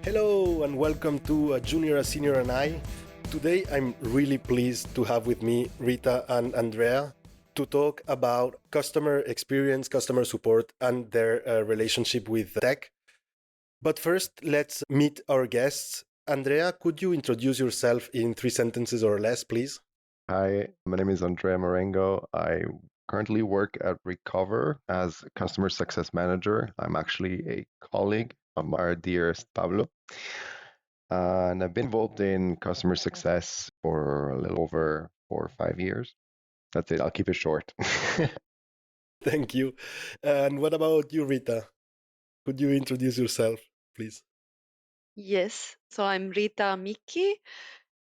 Hello and welcome to A Junior, a Senior and I. Today I'm really pleased to have with me Rita and Andrea to talk about customer experience, customer support, and their relationship with tech. But first, let's meet our guests. Andrea, could you introduce yourself in 3 sentences or less, please? Hi, my name is Andrea Marengo. I currently work at Recover as a customer success manager. I'm actually a colleague of our dearest Pablo. And I've been involved in customer success for a little over 4 or 5 years. That's it. I'll keep it short. Thank you. And what about you, Rita? Could you introduce yourself, please? Yes, so I'm Rita Micchi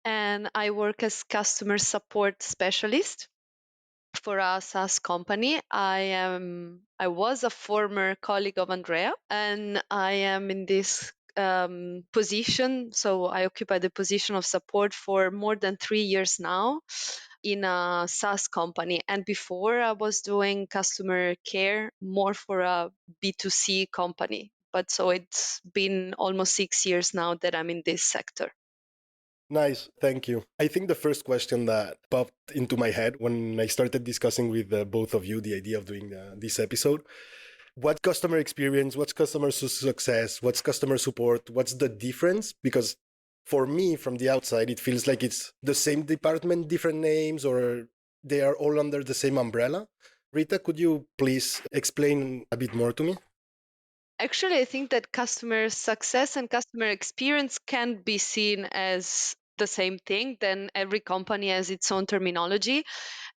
and I work as customer support specialist for a SaaS company. I was a former colleague of Andrea and I am in this position. So I occupy the position of support for more than 3 years now in a SaaS company. And before I was doing customer care more for a B2C company. But so it's been almost 6 years now that I'm in this sector. Nice, thank you. I think the first question that popped into my head when I started discussing with both of you the idea of doing this episode, what customer experience, what's customer success, what's customer support, what's the difference? Because for me, from the outside, it feels like it's the same department, different names, or they are all under the same umbrella. Rita, could you please explain a bit more to me? Actually, I think that customer success and customer experience can be seen as the same thing. Then every company has its own terminology,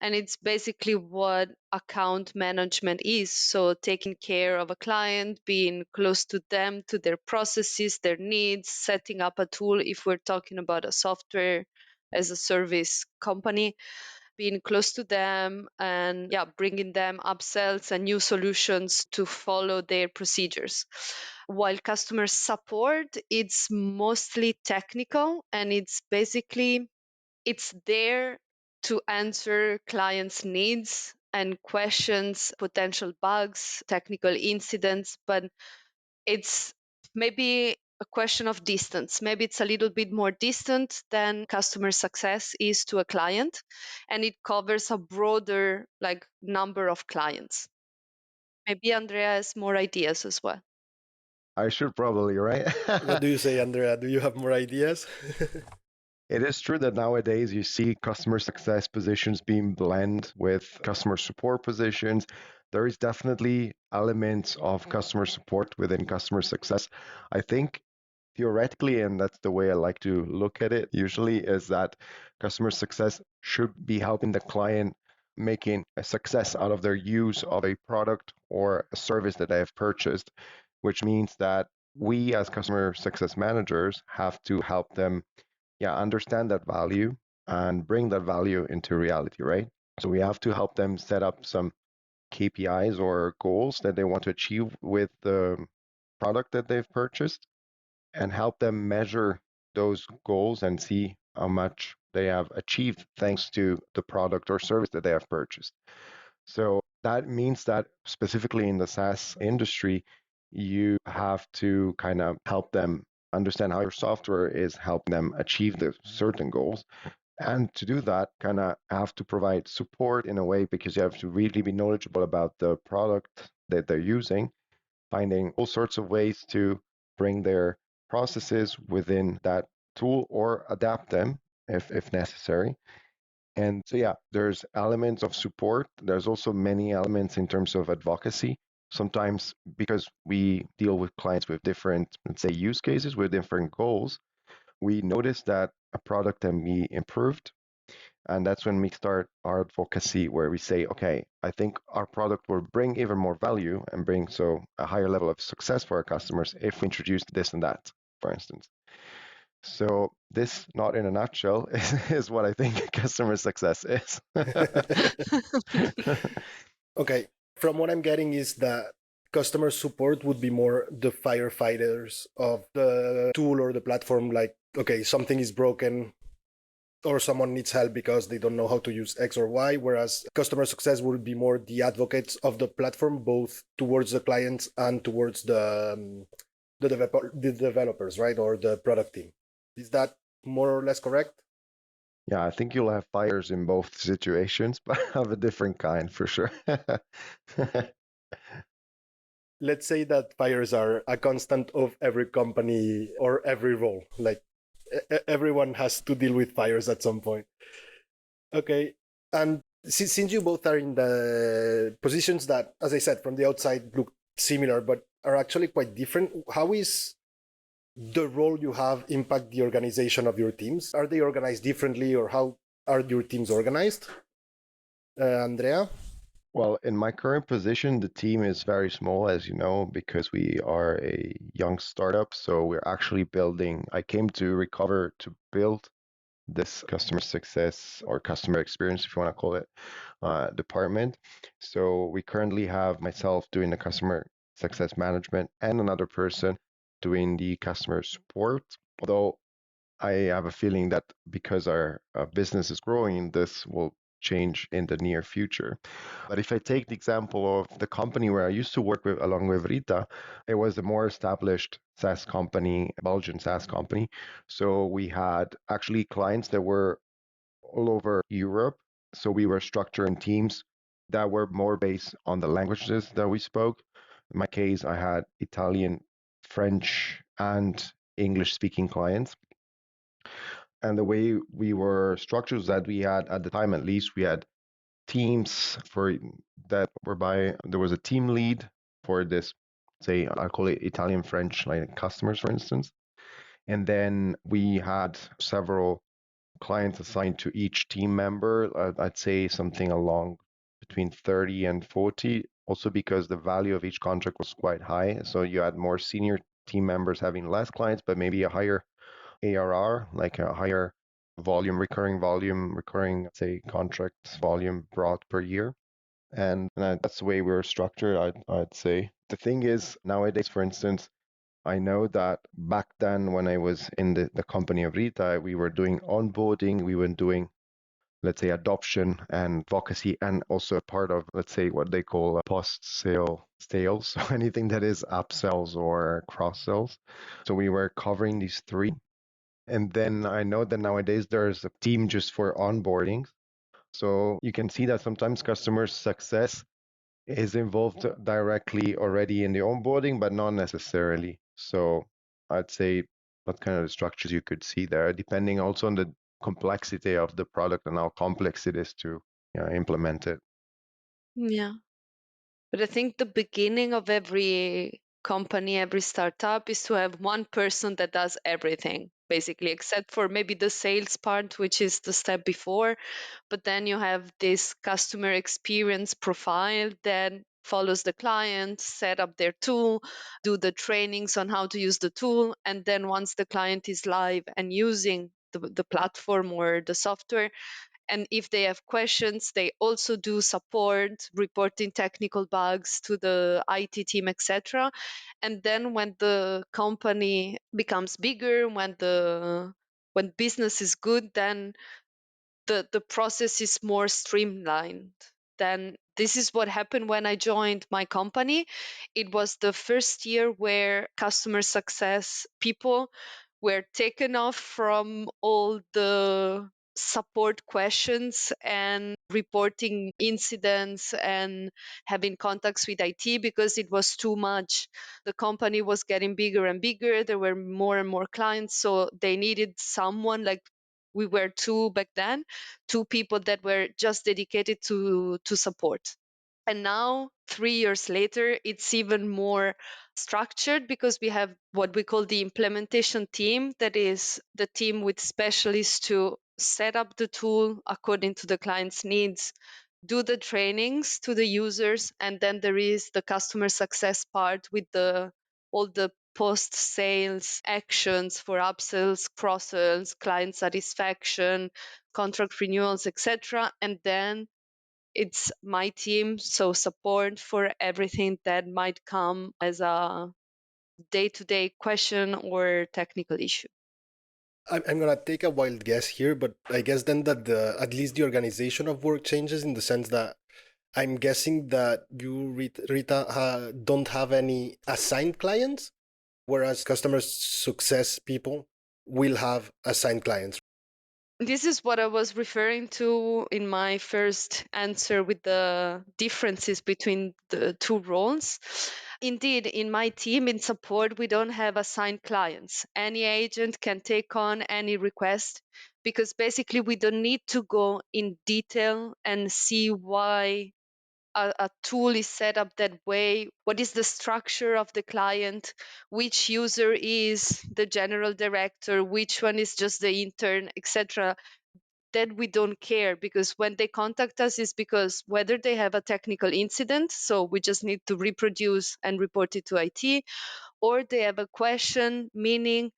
and it's basically what account management is. So, taking care of a client, being close to them, to their processes, their needs, setting up a tool if we're talking about a software as a service company, being close to them and bringing them upsells and new solutions to follow their procedures. While customer support, it's mostly technical and it's there to answer clients' needs and questions, potential bugs, technical incidents, but it's maybe a question of distance. Maybe it's a little bit more distant than customer success is to a client, and it covers a broader number of clients. Maybe Andrea has more ideas as well. I should probably, right? What do you say, Andrea? Do you have more ideas? It is true that nowadays you see customer success positions being blended with customer support positions. There is definitely elements of customer support within customer success. I think theoretically, and that's the way I like to look at it usually, is that customer success should be helping the client making a success out of their use of a product or a service that they have purchased, which means that we as customer success managers have to help them understand that value and bring that value into reality, right? So we have to help them set up some KPIs or goals that they want to achieve with the product that they've purchased and help them measure those goals and see how much they have achieved thanks to the product or service that they have purchased. So that means that specifically in the SaaS industry, you have to kind of help them understand how your software is helping them achieve the certain goals. And to do that, kind of have to provide support in a way because you have to really be knowledgeable about the product that they're using, finding all sorts of ways to bring their processes within that tool or adapt them if necessary. And so, yeah, there's elements of support. There's also many elements in terms of advocacy. Sometimes because we deal with clients with different, let's say, use cases with different goals, we notice that a product can be improved. And that's when we start our advocacy, where we say, okay, I think our product will bring even more value and bring so a higher level of success for our customers if we introduce this and that, for instance. So this, not in a nutshell, is what I think customer success is. Okay, from what I'm getting is that customer support would be more the firefighters of the tool or the platform. Like, okay, something is broken or someone needs help because they don't know how to use X or Y, whereas customer success would be more the advocates of the platform, both towards the clients and towards the developers, right, or the product team. Is that more or less correct? Yeah, I think you'll have fires in both situations, but of a different kind for sure. Let's say that fires are a constant of every company or every role. Like everyone has to deal with fires at some point. Okay. And since you both are in the positions that, as I said, from the outside look similar, but are actually quite different, how is the role you have impact the organization of your teams? Are they organized differently, or how are your teams organized? Andrea? Well, in my current position, the team is very small, as you know, because we are a young startup. So we're actually building, I came to Recover to build this customer success or customer experience, if you want to call it, department. So we currently have myself doing the customer success management and another person doing the customer support. Although I have a feeling that because our business is growing, this will change in the near future. But if I take the example of the company where I used to work with, along with Rita, it was a more established SaaS company, Belgian SaaS company. So we had actually clients that were all over Europe. So we were structuring teams that were more based on the languages that we spoke. In my case, I had Italian, French, and English speaking clients. And the way we were structured was that we had, at the time at least, we had teams for that whereby there was a team lead for this, say, I'll call it Italian, French, like customers, for instance. And then we had several clients assigned to each team member. I'd say something along between 30 and 40, also because the value of each contract was quite high. So you had more senior team members having less clients, but maybe a higher ARR, like a higher recurring, say, contract volume brought per year. And that's the way we're structured, I'd say. The thing is, nowadays, for instance, I know that back then when I was in the company of Rita, we were doing onboarding, we were doing, let's say, adoption and advocacy, and also a part of, let's say, what they call post-sale sales. So anything that is upsells or cross-sells. So we were covering these three. And then I know that nowadays there's a team just for onboarding. So you can see that sometimes customer success is involved directly already in the onboarding, but not necessarily. So I'd say what kind of structures you could see there, depending also on the complexity of the product and how complex it is to implement it. Yeah. But I think the beginning of every company, every startup is to have one person that does everything, basically, except for maybe the sales part, which is the step before. But then you have this customer experience profile that follows the client, set up their tool, do the trainings on how to use the tool. And then once the client is live and using the platform or the software, and if they have questions, they also do support, reporting technical bugs to the IT team, etc. And then when the company becomes bigger, when business is good, then the process is more streamlined. Then this is what happened when I joined my company. It was the first year where customer success people were taken off from all the support questions and reporting incidents and having contacts with IT because it was too much. The company was getting bigger and bigger. There were more and more clients. So they needed someone, like we were two back then, two people that were just dedicated to support. And now, 3 years later, it's even more structured because we have what we call the implementation team, that is the team with specialists to set up the tool according to the client's needs, do the trainings to the users, and then there is the customer success part with all the post sales actions for upsells, cross sells, client satisfaction, contract renewals, etc. And then it's my team, so support for everything that might come as a day-to-day question or technical issue. I'm gonna take a wild guess here, but I guess then that at least the organization of work changes in the sense that I'm guessing that you, Rita, don't have any assigned clients. whereas customer success people will have assigned clients. This is what I was referring to in my first answer with the differences between the two roles. Indeed, in my team in support, we don't have assigned clients. Any agent can take on any request because basically we don't need to go in detail and see why a tool is set up that way, what is the structure of the client, which user is the general director, which one is just the intern, etc. That we don't care, because when they contact us is because whether they have a technical incident, so we just need to reproduce and report it to IT, or they have a question, meaning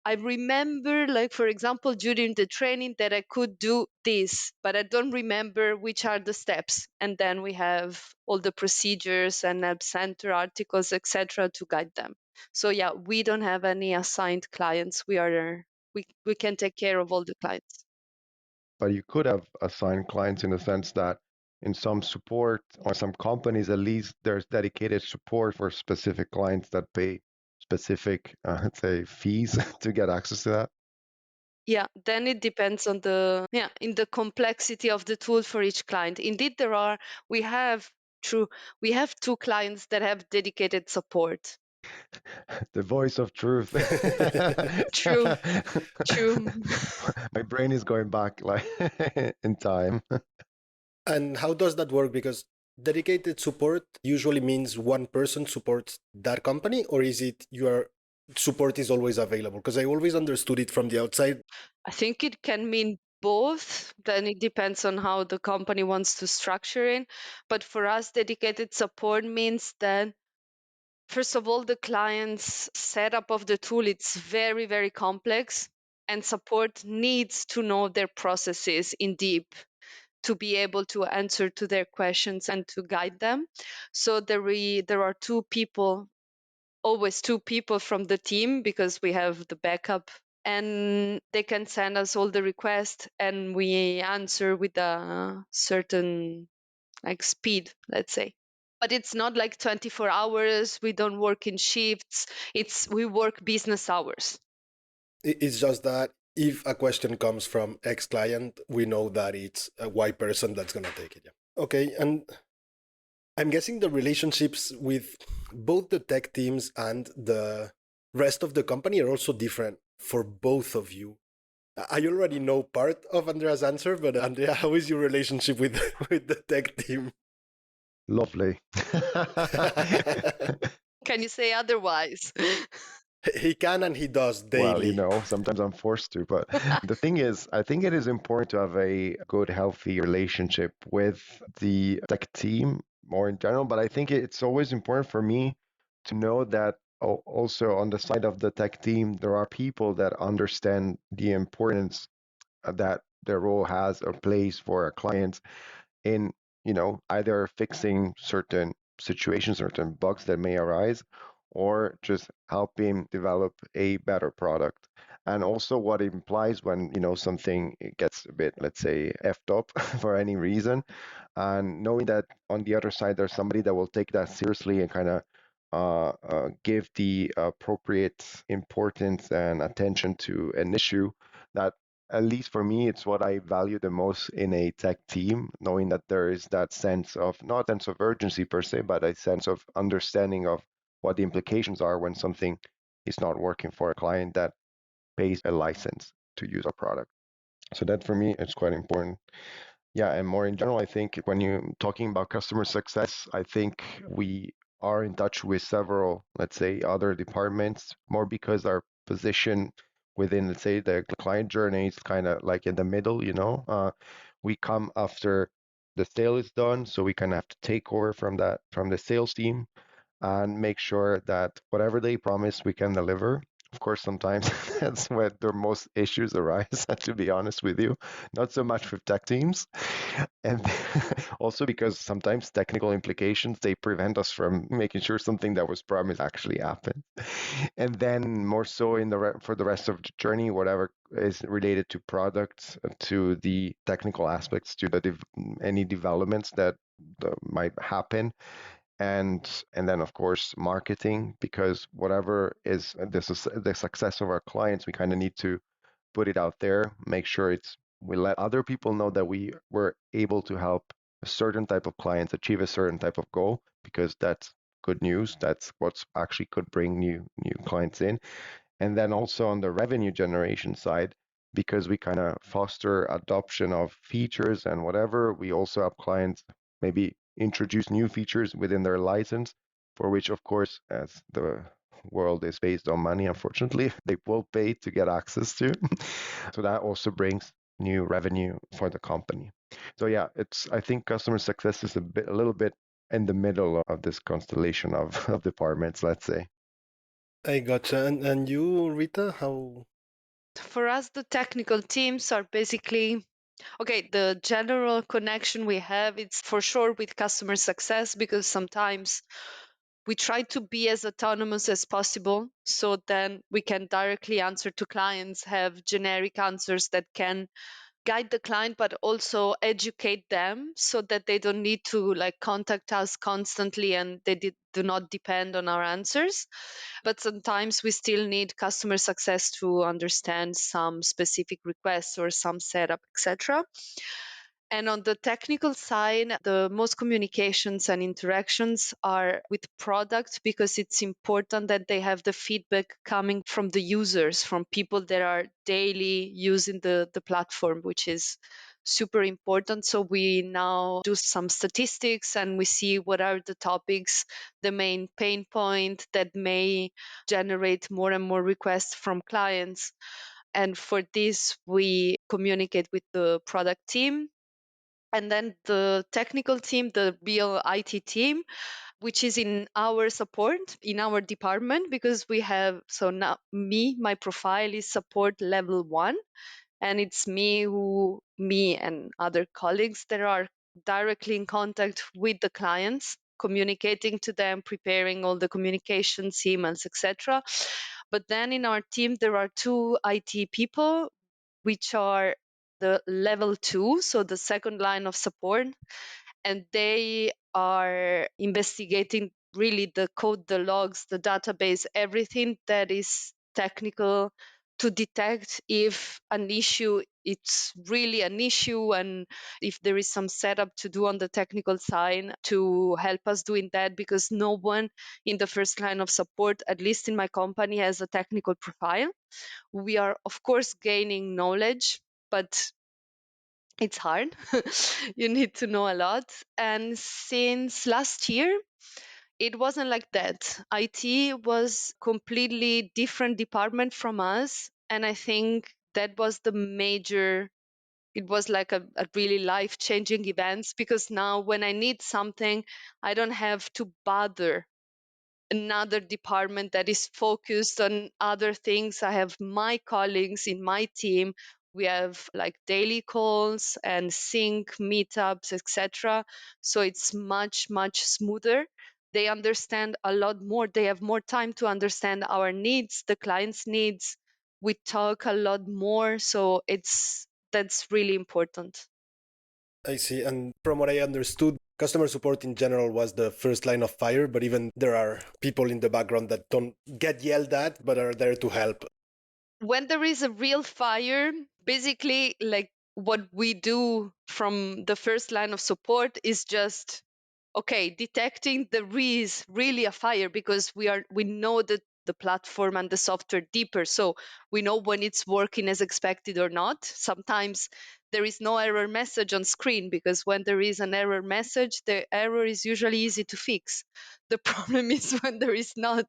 I remember, like, for example, during the training that I could do this, but I don't remember which are the steps. And then we have all the procedures and App Center articles, etc., to guide them. So yeah, we don't have any assigned clients. We can take care of all the clients. But you could have assigned clients in the sense that in some support or some companies, at least there's dedicated support for specific clients that pay specific, let's say, fees to get access to that. Yeah, then it depends on in the complexity of the tool for each client. Indeed, we have true, we have two clients that have dedicated support. The voice of truth. True, true. My brain is going back like in time. And how does that work? Because dedicated support usually means one person supports that company, or is it your support is always available? Because I always understood it from the outside. I think it can mean both. Then it depends on how the company wants to structure it. But for us, dedicated support means that first of all, the client's setup of the tool, it's very, very complex, and support needs to know their processes in deep to be able to answer to their questions and to guide them. So there are two people, always two people from the team, because we have the backup, and they can send us all the requests and we answer with a certain like speed, let's say. But it's not like 24 hours. We don't work in shifts. We work business hours. It's just that if a question comes from X client, we know that it's a Y person that's going to take it. Yeah. Okay. And I'm guessing the relationships with both the tech teams and the rest of the company are also different for both of you. I already know part of Andrea's answer, but Andrea, how is your relationship with with the tech team? Lovely. Can you say otherwise? He can and he does Well, daily. sometimes I'm forced to, but the thing is, I think it is important to have a good, healthy relationship with the tech team more in general. But I think it's always important for me to know that also on the side of the tech team, there are people that understand the importance that their role has or plays for a client in either fixing certain situations, certain bugs that may arise, or just helping develop a better product. And also what it implies when something gets a bit, let's say, effed up for any reason, and knowing that on the other side there's somebody that will take that seriously and kind of give the appropriate importance and attention to an issue that, at least for me, it's what I value the most in a tech team, knowing that there is that sense of, not a sense of urgency per se, but a sense of understanding of what the implications are when something is not working for a client that pays a license to use our product. So that for me, it's quite important. Yeah, and more in general, I think when you're talking about customer success, I think we are in touch with several, let's say, other departments, more because our position within, let's say, the client journey is kind of like in the middle. We come after the sale is done, so we kind of have to take over from the sales team and make sure that whatever they promise, we can deliver. Of course, sometimes that's where the most issues arise, to be honest with you. Not so much with tech teams. And also because sometimes technical implications, they prevent us from making sure something that was promised actually happened. And then more so for the rest of the journey, whatever is related to products, to the technical aspects, to any developments that might happen, and then of course marketing, because whatever is the success of our clients, we kind of need to put it out there, make sure we let other people know that we were able to help a certain type of clients achieve a certain type of goal, because that's good news. That's what's actually could bring new clients in. And then also on the revenue generation side, because we kind of foster adoption of features and whatever, we also have clients maybe introduce new features within their license, for which, of course, as the world is based on money, unfortunately, they will pay to get access to. So that also brings new revenue for the company. So yeah, I think customer success is a little bit in the middle of this constellation of departments, let's say. I gotcha. And you, Rita, how? For us, the technical teams are basically okay. The general connection we have, it's for sure with customer success, because sometimes we try to be as autonomous as possible, so then we can directly answer to clients, have generic answers that can guide the client but also educate them, so that they don't need to like contact us constantly and do not depend on our answers. But sometimes we still need customer success to understand some specific requests or some setup, etc. And on the technical side, the most communications and interactions are with product, because it's important that they have the feedback coming from the users, from people that are daily using the platform, which is super important. So we now do some statistics and we see what are the topics, the main pain point that may generate more and more requests from clients. And for this, we communicate with the product team, and then the technical team, the real IT team, which is in our support, in our department, because we have, so now my profile is support level 1, and it's me and other colleagues that are directly in contact with the clients, communicating to them, preparing all the communications, emails, etc. But then in our team there are 2 IT people, which are the level 2, so the second line of support, and they are investigating really the code, the logs, the database, everything that is technical, to detect if an issue, it's really an issue, and if there is some setup to do on the technical side to help us doing that, because no one in the first line of support, at least in my company, has a technical profile. We are of course gaining knowledge, but it's hard. You need to know a lot. And since last year, it wasn't like that. IT was completely different department from us. And I think that was the major, it was like a really life changing event, because now when I need something, I don't have to bother another department that is focused on other things. I have my colleagues in my team. We have like daily calls and sync meetups, etc. So it's much smoother. They understand a lot more. They have more time to understand our needs, the client's needs. We talk a lot more. So that's really important. I see. And from what I understood, customer support in general was the first line of fire, but even there are people in the background that don't get yelled at, but are there to help. When there is a real fire, basically, like what we do from the first line of support is just okay, detecting there is really a fire, because we know that the platform and the software deeper, so we know when it's working as expected or not. Sometimes there is no error message on screen, because when there is an error message, the error is usually easy to fix. The problem is when there is not.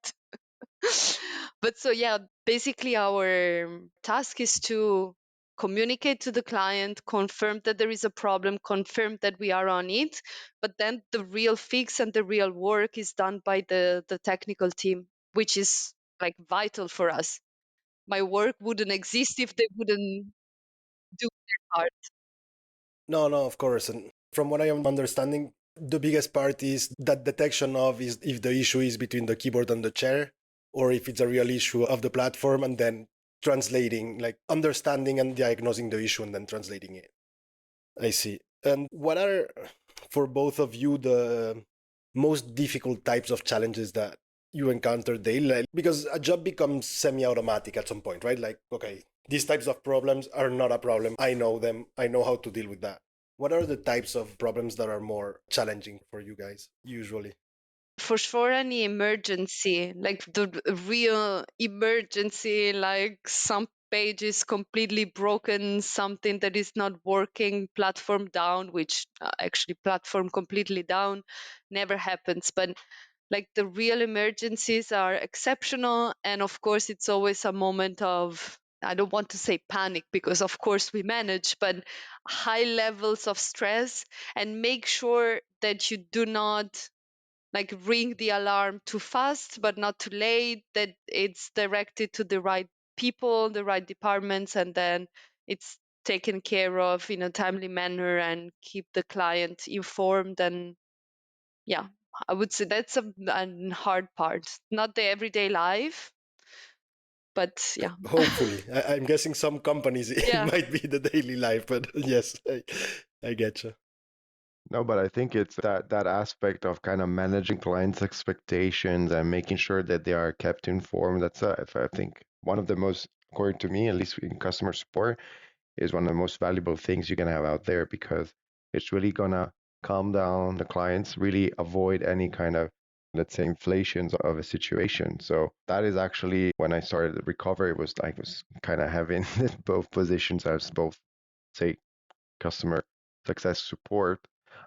But so yeah, basically our task is to communicate to the client, confirm that there is a problem, confirm that we are on it, but then the real fix and the real work is done by the technical team, which is like vital for us. My work wouldn't exist if they wouldn't do their part. No, no, of course. And from what I am understanding, the biggest part is that detection of is if the issue is between the keyboard and the chair, or if it's a real issue of the platform, and then translating, like understanding and diagnosing the issue and then translating it. I see. And what are, for both of you, the most difficult types of challenges that you encounter daily? Like, because a job becomes semi-automatic at some point, right? Like, okay, these types of problems are not a problem. I know them. I know how to deal with that. What are the types of problems that are more challenging for you guys usually? For sure, any emergency, like the real emergency, like some page is completely broken, something that is not working, platform down, which actually platform completely down never happens. But like the real emergencies are exceptional. And of course, it's always a moment of, I don't want to say panic because of course we manage, but high levels of stress, and make sure that you do not like ring the alarm too fast but not too late, that it's directed to the right people, the right departments, and then it's taken care of in a timely manner and keep the client informed. And yeah, I would say that's a hard part, not the everyday life, but yeah. Hopefully, I'm guessing some companies it Yeah. might be the daily life, but yes, I get you. No, but I think it's that aspect of kind of managing clients' expectations and making sure that they are kept informed. That's I think one of the most, according to me, at least in customer support, is one of the most valuable things you can have out there because it's really gonna calm down the clients, really avoid any kind of, let's say, inflations of a situation. So that is actually when I started the recovery, it was like was kind of having both positions as both, say, customer success support.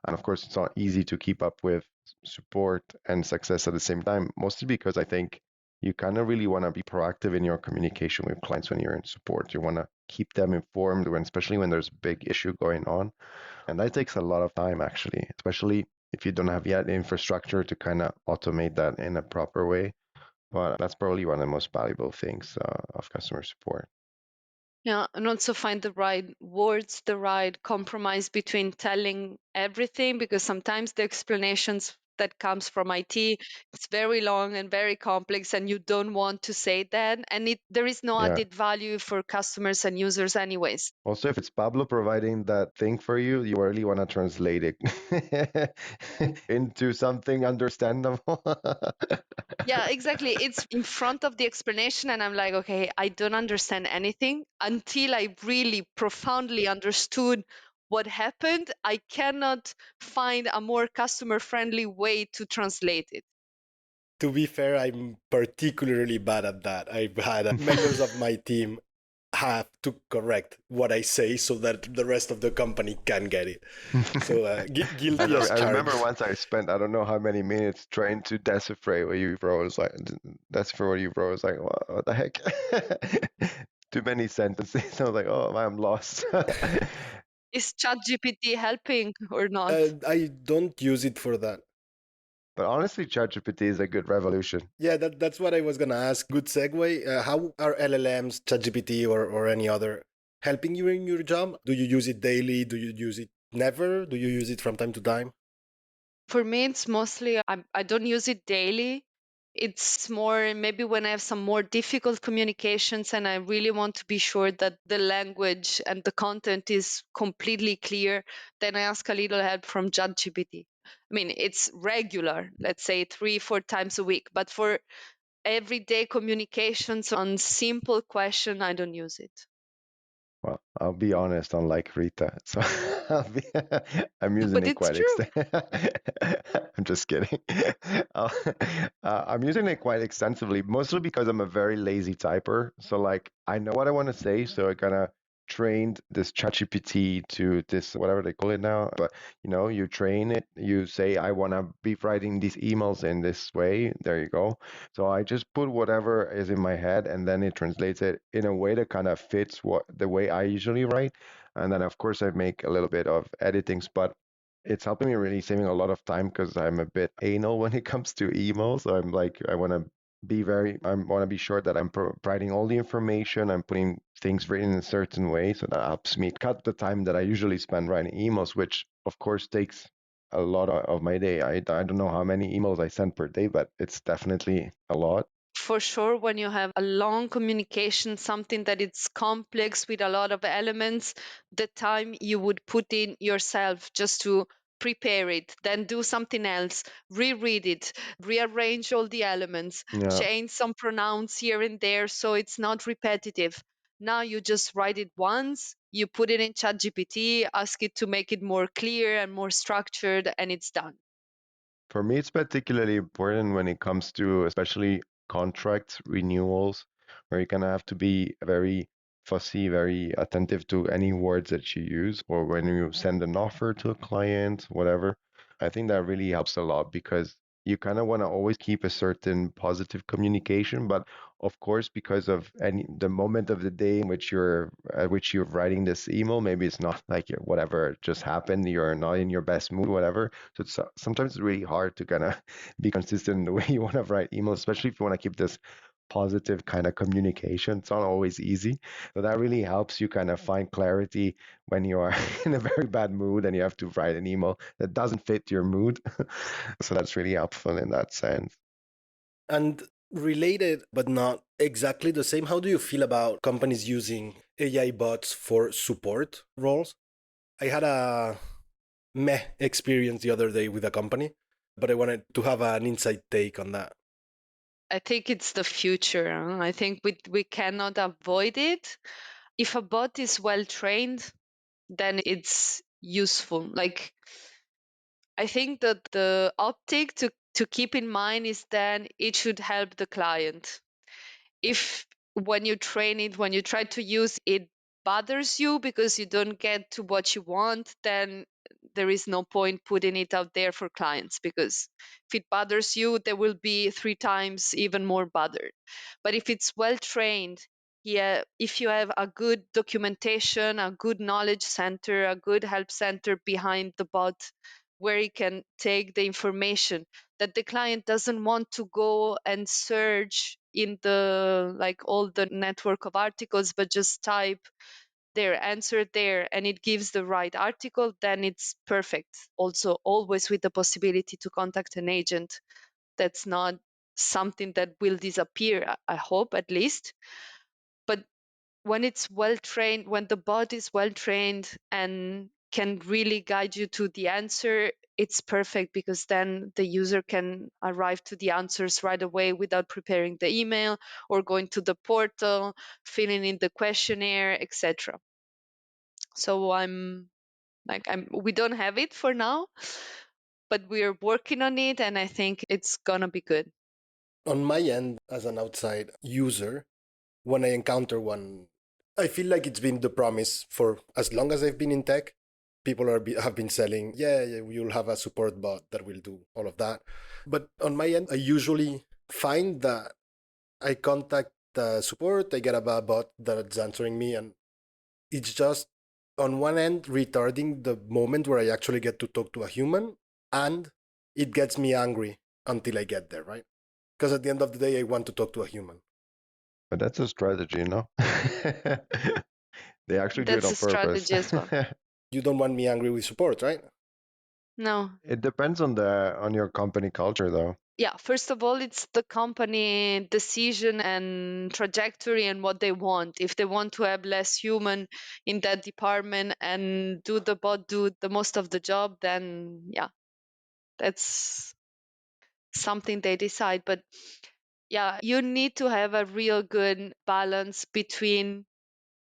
And of course, it's not easy to keep up with support and success at the same time, mostly because I think you kind of really want to be proactive in your communication with clients when you're in support. You want to keep them informed when, especially when there's a big issue going on. And that takes a lot of time, actually, especially if you don't have yet the infrastructure to kind of automate that in a proper way. But that's probably one of the most valuable things of customer support. Yeah, and also find the right words, the right compromise between telling everything, because sometimes the explanations that comes from IT, it's very long and very complex, and you don't want to say that, and there is no Yeah. added value for customers and users anyways. Also, if it's Pablo providing that thing for you, you really want to translate it into something understandable. Yeah, exactly. It's in front of the explanation, and I'm like, okay, I don't understand anything until I really profoundly understood what happened. I cannot find a more customer friendly way to translate it. To be fair, I'm particularly bad at that. I've had members of my team have to correct what I say so that the rest of the company can get it. So I guilty know. as I remember charged. once I spent I don't know how many minutes trying to decipher what you wrote. It's like decipher what you wrote. It's like what the heck? Too many sentences. I was like, oh, I'm lost. Is ChatGPT helping or not? I don't use it for that. But honestly, ChatGPT is a good revolution. Yeah, that's what I was gonna ask. Good segue. How are LLMs, ChatGPT, or any other helping you in your job? Do you use it daily? Do you use it never? Do you use it from time to time? For me, it's mostly I don't use it daily. It's more maybe when I have some more difficult communications and I really want to be sure that the language and the content is completely clear, then I ask a little help from ChatGPT. I mean, it's regular, let's say 3, 4 times a week, but for everyday communications on simple question, I don't use it. Well, I'll be honest, unlike Rita. So I'm using But it it's quite true. I'm just kidding. Uh, I'm using it quite extensively, mostly because I'm a very lazy typer. So like I know what I want to say, so I kind of trained this ChatGPT to this whatever they call it now. But you train it, you say I want to be writing these emails in this way. There you go. So I just put whatever is in my head and then it translates it in a way that kind of fits what the way I usually write. And then of course I make a little bit of editings, but it's helping me really saving a lot of time because I'm a bit anal when it comes to emails. So I'm like, I want to be sure that I'm providing all the information. I'm putting things written in a certain way. So that helps me cut the time that I usually spend writing emails, which of course takes a lot of my day. I don't know how many emails I send per day, but it's definitely a lot. For sure, when you have a long communication, something that it's complex with a lot of elements, the time you would put in yourself just to prepare it, then do something else, reread it, rearrange all the elements, Yeah. change some pronouns here and there so it's not repetitive. Now you just write it once, you put it in ChatGPT, ask it to make it more clear and more structured, and it's done. For me, it's particularly important when it comes to especially contract renewals, where you kind of have to be very fussy, very attentive to any words that you use, or when you send an offer to a client, whatever. I think that really helps a lot because you kind of want to always keep a certain positive communication, but of course, because of the moment of the day in which you're at which you're writing this email, maybe it's not like whatever just happened, you're not in your best mood, whatever. So it's sometimes it's really hard to kind of be consistent in the way you want to write emails, especially if you want to keep this positive kind of communication. It's not always easy. So that really helps you kind of find clarity when you are in a very bad mood and you have to write an email that doesn't fit your mood. So that's really helpful in that sense. And related, but not exactly the same, how do you feel about companies using AI bots for support roles? I had a meh experience the other day with a company, but I wanted to have an inside take on that. I think it's the future. I think we cannot avoid it. If a bot is well trained, then it's useful. Like, I think that the optic to keep in mind is then it should help the client. If when you train it, when you try to use it, bothers you because you don't get to what you want, then there is no point putting it out there for clients, because if it bothers you, there will be 3 times even more bothered. But if it's well trained, yeah, if you have a good documentation, a good knowledge center, a good help center behind the bot where you can take the information that the client doesn't want to go and search in the like all the network of articles, but just type their answer there and it gives the right article, then it's perfect. Also, always with the possibility to contact an agent. That's not something that will disappear, I hope at least. But when it's well trained, when the bot is well trained and can really guide you to the answer, it's perfect, because then the user can arrive to the answers right away without preparing the email or going to the portal, filling in the questionnaire, etc. So we don't have it for now, but we're working on it and I think it's gonna be good. On my end, as an outside user, when I encounter one, I feel like it's been the promise for as long as I've been in tech. People have been selling, yeah, you'll have a support bot that will do all of that. But on my end, I usually find that I contact the support, I get a bot that's answering me, and it's just on one end retarding the moment where I actually get to talk to a human, and it gets me angry until I get there, right? Because at the end of the day, I want to talk to a human. But that's a strategy, no? They actually do it That's on a purpose. strategy as well. You don't want me angry with support, right? No. It depends on your company culture, though. Yeah, first of all, it's the company decision and trajectory and what they want. If they want to have less human in that department and do the bot do the most of the job, then yeah, that's something they decide. But yeah, you need to have a real good balance between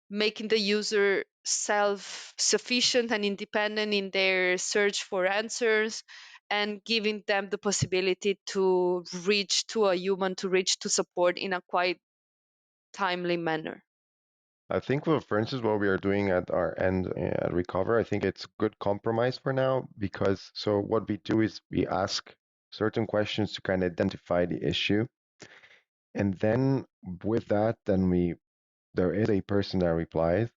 making the user self-sufficient and independent in their search for answers and giving them the possibility to reach to a human, to reach to support in a quite timely manner. I think, well, for instance, what we are doing at our end at Recover, I think it's good compromise for now because so what we do is we ask certain questions to kind of identify the issue. And then with that, then there is a person that replies.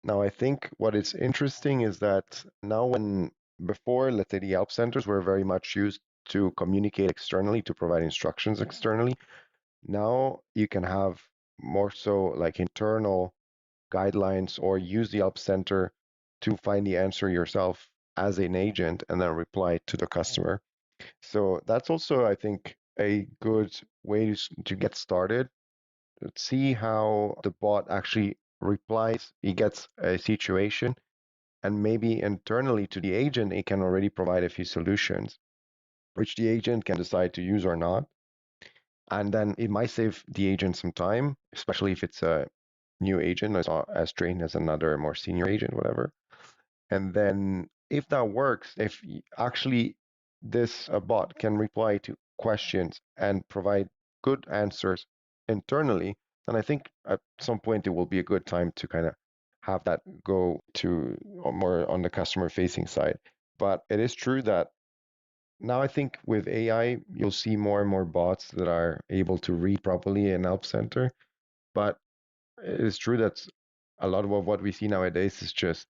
Now, I think what is interesting is that now when before, let's say the help centers were very much used to communicate externally, to provide instructions externally. Now you can have more so like internal guidelines or use the help center to find the answer yourself as an agent and then reply to the customer. So that's also, I think, a good way to get started. See how the bot actually replies. He gets a situation And maybe internally to the agent, it can already provide a few solutions, which the agent can decide to use or not. And then it might save the agent some time, especially if it's a new agent, it's not as trained as another more senior agent, whatever. And then if that works, if actually this bot can reply to questions and provide good answers internally, then I think at some point it will be a good time to kind of have that go to more on the customer facing side. But it is true that now I think with AI, you'll see more and more bots that are able to read properly in Help Center. But it is true that a lot of what we see nowadays is just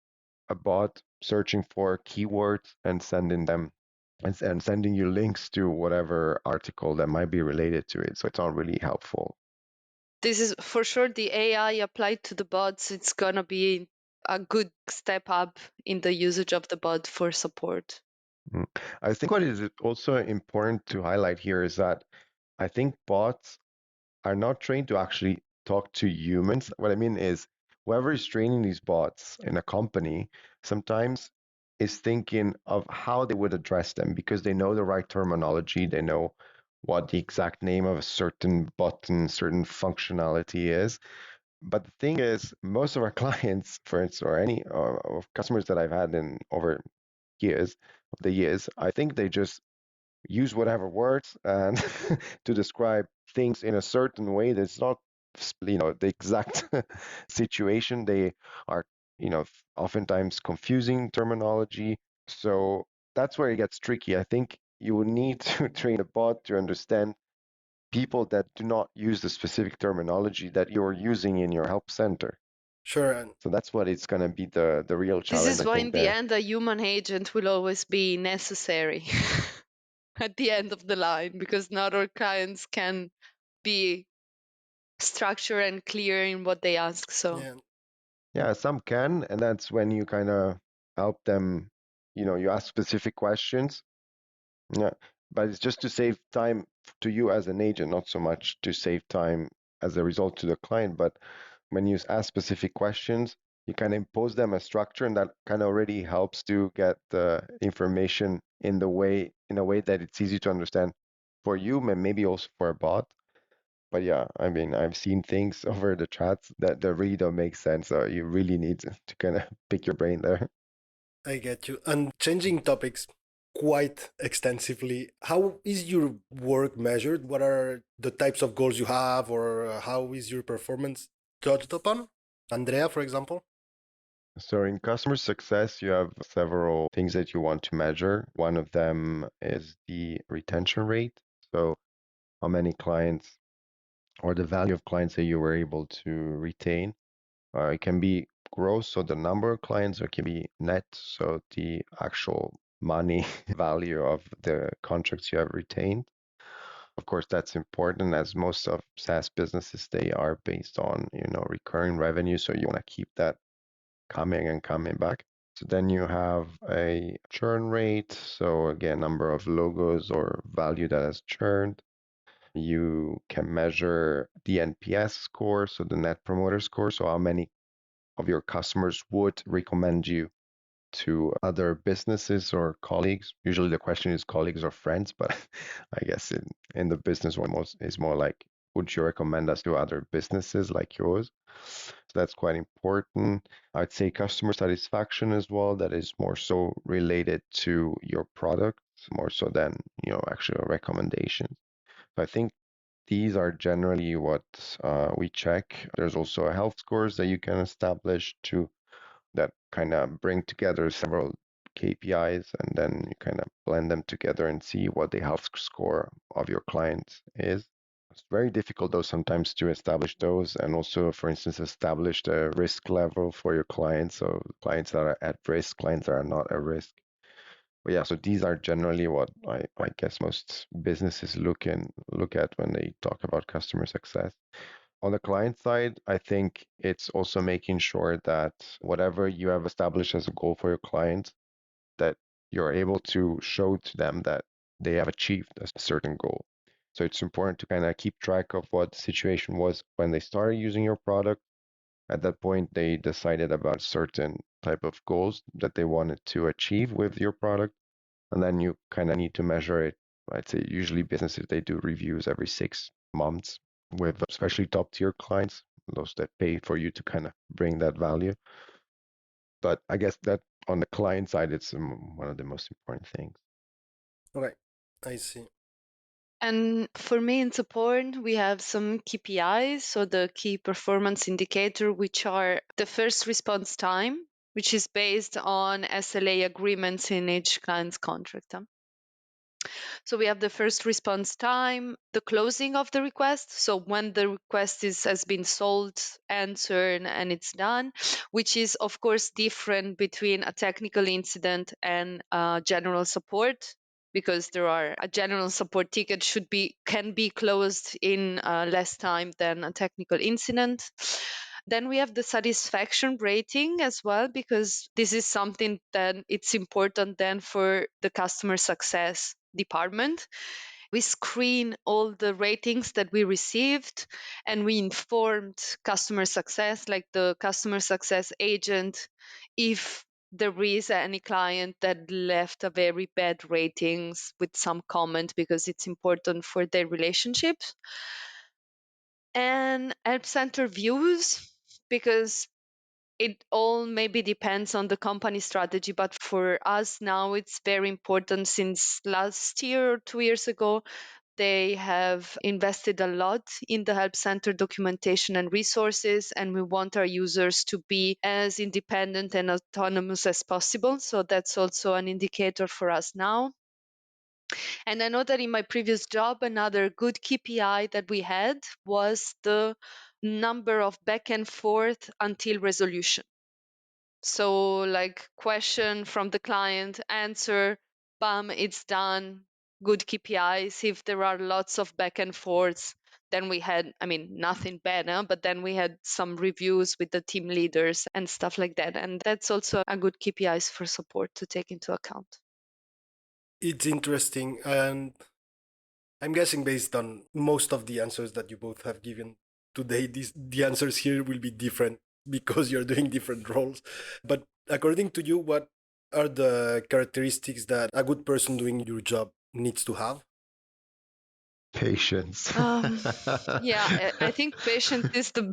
a bot searching for keywords and sending them and sending you links to whatever article that might be related to it. So it's not really helpful. This is for sure the AI applied to the bots. It's gonna be a good step up in the usage of the bot for support. Mm. I think what is also important to highlight here is that I think bots are not trained to actually talk to humans. What I mean is, whoever is training these bots in a company sometimes is thinking of how they would address them because they know the right terminology, they know what the exact name of a certain button, certain functionality is. But the thing is, most of our clients, for instance, or any of customers that I've had in over years, of the years, I think they just use whatever words and to describe things in a certain way that's not the exact situation. They are oftentimes confusing terminology, so that's where it gets tricky. I think you will need to train a bot to understand people that do not use the specific terminology that you're using in your help center. Sure. And So that's what it's going to be the real This challenge, is I why, think, in the there. end, a human agent will always be necessary at the end of the line, because not all clients can be structured and clear in what they ask. So yeah, Yeah, some can, and that's when you kind of help them, you ask specific questions. Yeah, but it's just to save time to you as an agent, not so much to save time as a result to the client. But when you ask specific questions, you kind of impose them a structure, and that kind of already helps to get the information in a way that it's easy to understand for you, and maybe also for a bot. But yeah, I mean, I've seen things over the chats that really don't make sense. So you really need to kind of pick your brain there. I get you. And changing topics quite extensively, how is your work measured? What are the types of goals you have, or how is your performance judged upon? Andrea, for example? So in customer success, you have several things that you want to measure. One of them is the retention rate. So how many clients or the value of clients that you were able to retain. It can be gross, so the number of clients, or it can be net, so the actual money value of the contracts you have retained. Of course, that's important as most of SaaS businesses, they are based on, recurring revenue. So you want to keep that coming and coming back. So then you have a churn rate. So again, number of logos or value that has churned. You can measure the NPS score, so the Net Promoter Score. So how many of your customers would recommend you to other businesses or colleagues. Usually the question is colleagues or friends, but I guess in the business world is more like, would you recommend us to other businesses like yours? So that's quite important. I'd say customer satisfaction as well. That is more so related to your product, more so than, actual recommendations. So I think these are generally what we check. There's also health scores that you can establish to that kind of bring together several KPIs, and then you kind of blend them together and see what the health score of your client is. It's very difficult though sometimes to establish those, and also, for instance, establish the risk level for your clients. So clients that are at risk, clients that are not at risk. But yeah, so these are generally what I guess most businesses look at when they talk about customer success. On the client side, I think it's also making sure that whatever you have established as a goal for your clients, that you're able to show to them that they have achieved a certain goal. So it's important to kind of keep track of what the situation was when they started using your product, At that point, they decided about certain type of goals that they wanted to achieve with your product, and then you kind of need to measure it. I'd say usually businesses they do reviews every 6 months with especially top tier clients, those that pay for you to kind of bring that value. But I guess that on the client side, it's one of the most important things. Okay, I see. And for me in support, we have some KPIs, so the key performance indicator, which are the first response time, which is based on SLA agreements in each client's contract. So we have the first response time, the closing of the request. So when the request has been solved, answered, and it's done, which is of course different between a technical incident and general support, because there are a general support ticket can be closed in less time than a technical incident. Then we have the satisfaction rating as well, because this is something that it's important then for the customer success department. We screen all the ratings that we received, and we informed customer success, like the customer success agent, if there is any client that left a very bad ratings with some comment, because it's important for their relationships. And help center views, because it all maybe depends on the company strategy, but for us now it's very important. Since last year or 2 years ago, they have invested a lot in the help center documentation and resources, and we want our users to be as independent and autonomous as possible. So that's also an indicator for us now. And I know that in my previous job, another good KPI that we had was the number of back and forth until resolution. So, like, question from the client, answer, bam, it's done. Good KPIs. If there are lots of back and forths, then we had, I mean, nothing bad, huh? But then we had some reviews with the team leaders and stuff like that. And that's also a good KPIs for support to take into account. It's interesting, and I'm guessing based on most of the answers that you both have given today, the answers here will be different because you're doing different roles. But according to you, what are the characteristics that a good person doing your job needs to have? Patience. Um, yeah, I think patience is the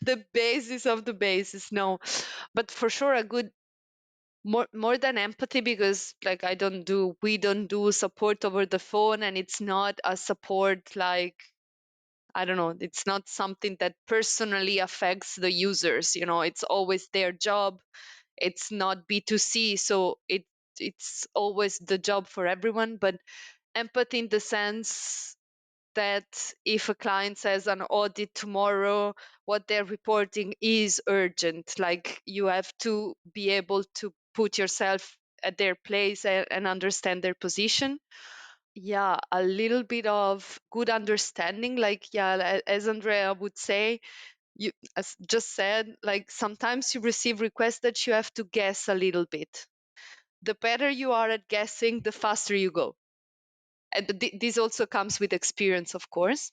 the basis of the basis. No, but for sure a good, more than empathy, because like we don't do support over the phone, and it's not a support like, I don't know, it's not something that personally affects the users. It's always their job. It's not B2C, so it's always the job for everyone. But empathy in the sense that if a client says an audit tomorrow, what they're reporting is urgent. Like, you have to be able to put yourself at their place and understand their position. Yeah, a little bit of good understanding. Like, yeah, as Andrea would say, you as just said, like, sometimes you receive requests that you have to guess a little bit. The better you are at guessing, the faster you go. And this also comes with experience, of course.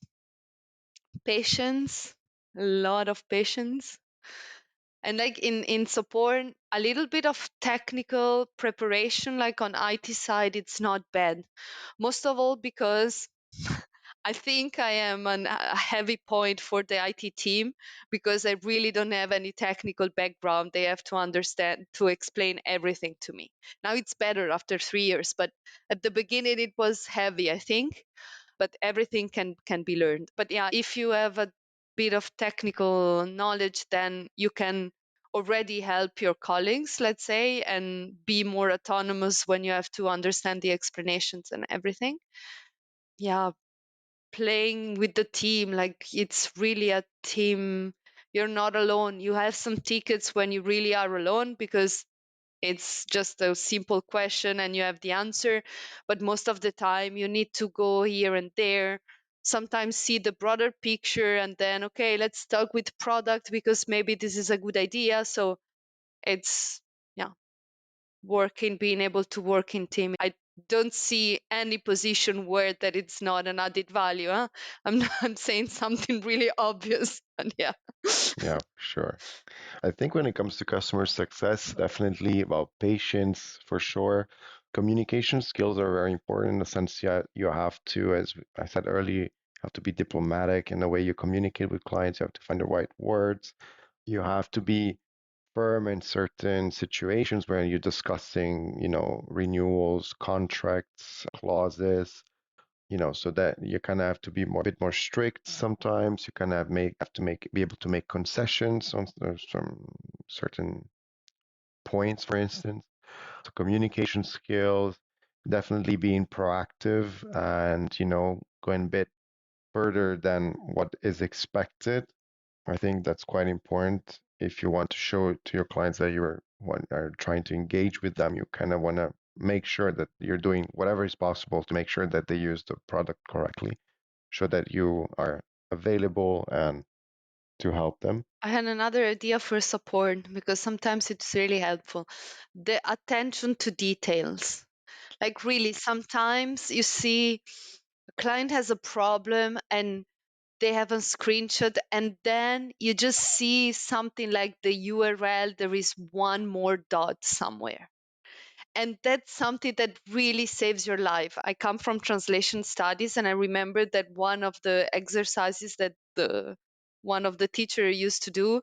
Patience, a lot of patience. And like in support, a little bit of technical preparation, like on IT side, it's not bad. Most of all because I think I am a heavy point for the IT team, because I really don't have any technical background. They have to understand, to explain everything to me. Now it's better after 3 years, but at the beginning it was heavy, I think. But everything can be learned. But yeah, if you have a bit of technical knowledge, then you can already help your colleagues, let's say, and be more autonomous when you have to understand the explanations and everything. Yeah, playing with the team, like, it's really a team. You're not alone. You have some tickets when you really are alone, because it's just a simple question and you have the answer. But most of the time, you need to go here and there, sometimes see the broader picture, and then, okay, let's talk with product, because maybe this is a good idea. So it's, yeah, being able to work in team. I don't see any position where that it's not an added value. Huh? I'm not saying something really obvious. And yeah. Yeah, sure. I think when it comes to customer success, definitely about patience for sure. Communication skills are very important in the sense you have to, as I said earlier, you have to be diplomatic in the way you communicate with clients. You have to find the right words. You have to be firm in certain situations where you're discussing, renewals, contracts, clauses, so that you kind of have to be a bit more strict sometimes. You kind of have to be able to make concessions on some certain points, for instance. So communication skills, definitely being proactive and, going a bit further than what is expected. I think that's quite important. If you want to show to your clients that are trying to engage with them, you kind of want to make sure that you're doing whatever is possible to make sure that they use the product correctly, show that you are available and to help them. I had another idea for support because sometimes it's really helpful. The attention to details. Like, really, sometimes you see a client has a problem and they have a screenshot, and then you just see something like the URL, there is one more dot somewhere. And that's something that really saves your life. I come from translation studies, and I remember that one of the exercises that the one of the teacher used to do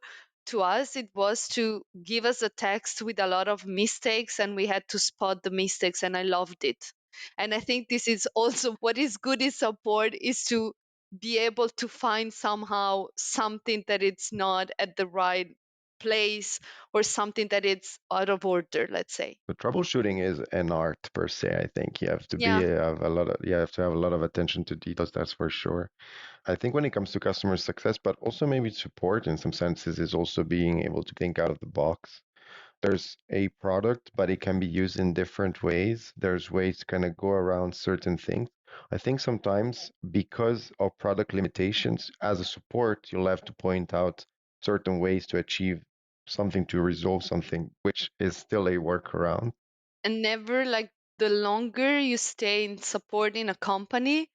to us, it was to give us a text with a lot of mistakes, and we had to spot the mistakes, and I loved it. And I think this is also what is good in support, is to be able to find somehow something that it's not at the right place, or something that it's out of order, let's say. But troubleshooting is an art per se. I think you have to Yeah. you have to have a lot of attention to details. That's for sure. I think when it comes to customer success, but also maybe support in some senses, is also being able to think out of the box. There's a product, but it can be used in different ways. There's ways to kind of go around certain things. I think sometimes because of product limitations, as a support, you'll have to point out certain ways to achieve something, to resolve something, which is still a workaround. And never, like, the longer you stay in supporting a company,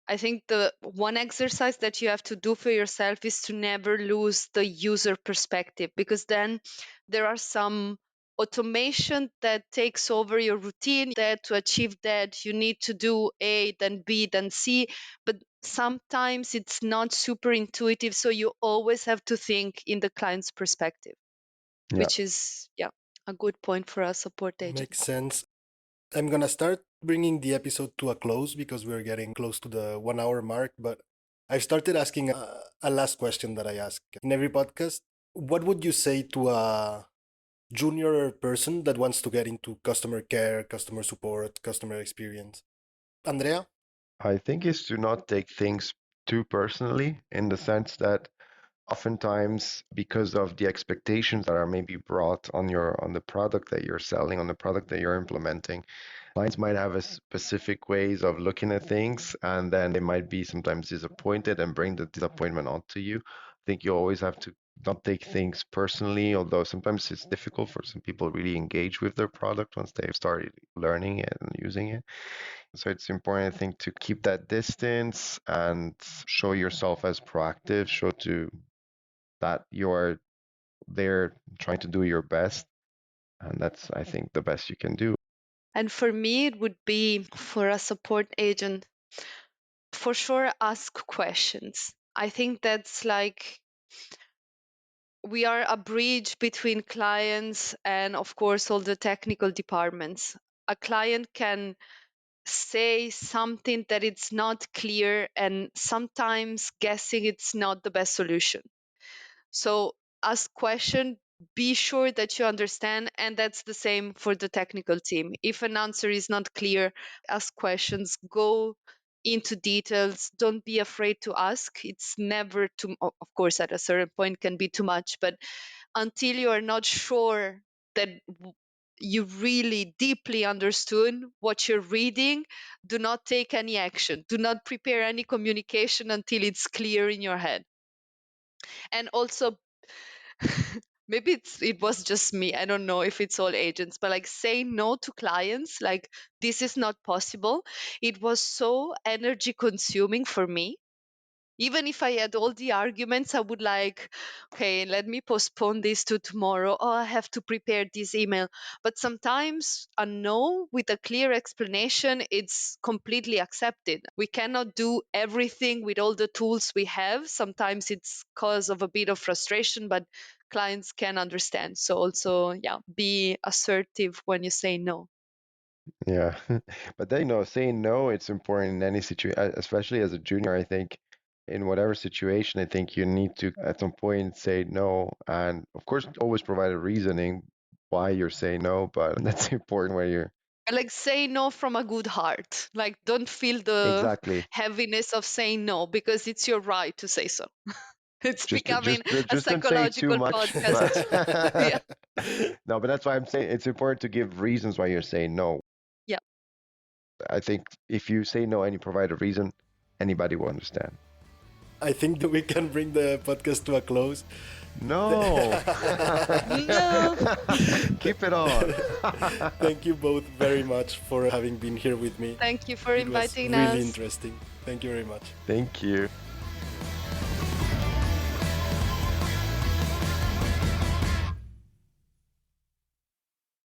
I think the one exercise that you have to do for yourself is to never lose the user perspective, because then there are some automation that takes over your routine, that to achieve that you need to do A, then B, then C, but sometimes it's not super intuitive, so you always have to think in the client's perspective, Yeah. which is, yeah, a good point for a support agent. Makes sense. I'm gonna start bringing the episode to a close because we're getting close to the 1 hour mark. But I've started asking a last question that I ask in every podcast. What would you say to a junior person that wants to get into customer care, customer support, customer experience? Andrea? I think is to not take things too personally in the sense that oftentimes because of the expectations that are maybe brought on the product that you're selling, on the product that you're implementing, clients might have a specific ways of looking at things, and then they might be sometimes disappointed and bring the disappointment onto you. I think you always have to not take things personally, although sometimes it's difficult for some people to really engage with their product once they've started learning it and using it. So it's important, I think, to keep that distance and show yourself as proactive, show to that you're there trying to do your best. And that's, I think, the best you can do. And for me, it would be, for a support agent, for sure, ask questions. I think that's like, we are a bridge between clients and, of course, all the technical departments. A client can say something that it's not clear, and sometimes guessing it's not the best solution. So ask question, be sure that you understand, and that's the same for the technical team. If an answer is not clear, ask questions, go into details, don't be afraid to ask. It's never too, of course, at a certain point can be too much, but until you are not sure that you really deeply understood what you're reading, do not take any action. Do not prepare any communication until it's clear in your head. And also, maybe it was just me. I don't know if it's all agents, but like saying no to clients, like this is not possible. It was so energy consuming for me. Even if I had all the arguments, I would like, okay, let me postpone this to tomorrow. Oh, I have to prepare this email. But sometimes a no with a clear explanation, it's completely accepted. We cannot do everything with all the tools we have. Sometimes it's cause of a bit of frustration, but clients can understand. So also, yeah, be assertive when you say no. Yeah. But then, saying no, it's important in any situation, especially as a junior, I think. In whatever situation, I think you need to at some point say no. And of course, always provide a reasoning why you're saying no, but that's important when you're Like say no from a good heart. Like don't feel the exactly heaviness of saying no because it's your right to say so. It's just becoming a just don't say too psychological much, podcast. but Yeah. no, but that's why I'm saying it's important to give reasons why you're saying no. Yeah. I think if you say no and you provide a reason, anybody will understand. I think that we can bring the podcast to a close. No. No. Keep it on. Thank you both very much for having been here with me. Thank you for It was inviting really us. interesting. Thank you very much. Thank you.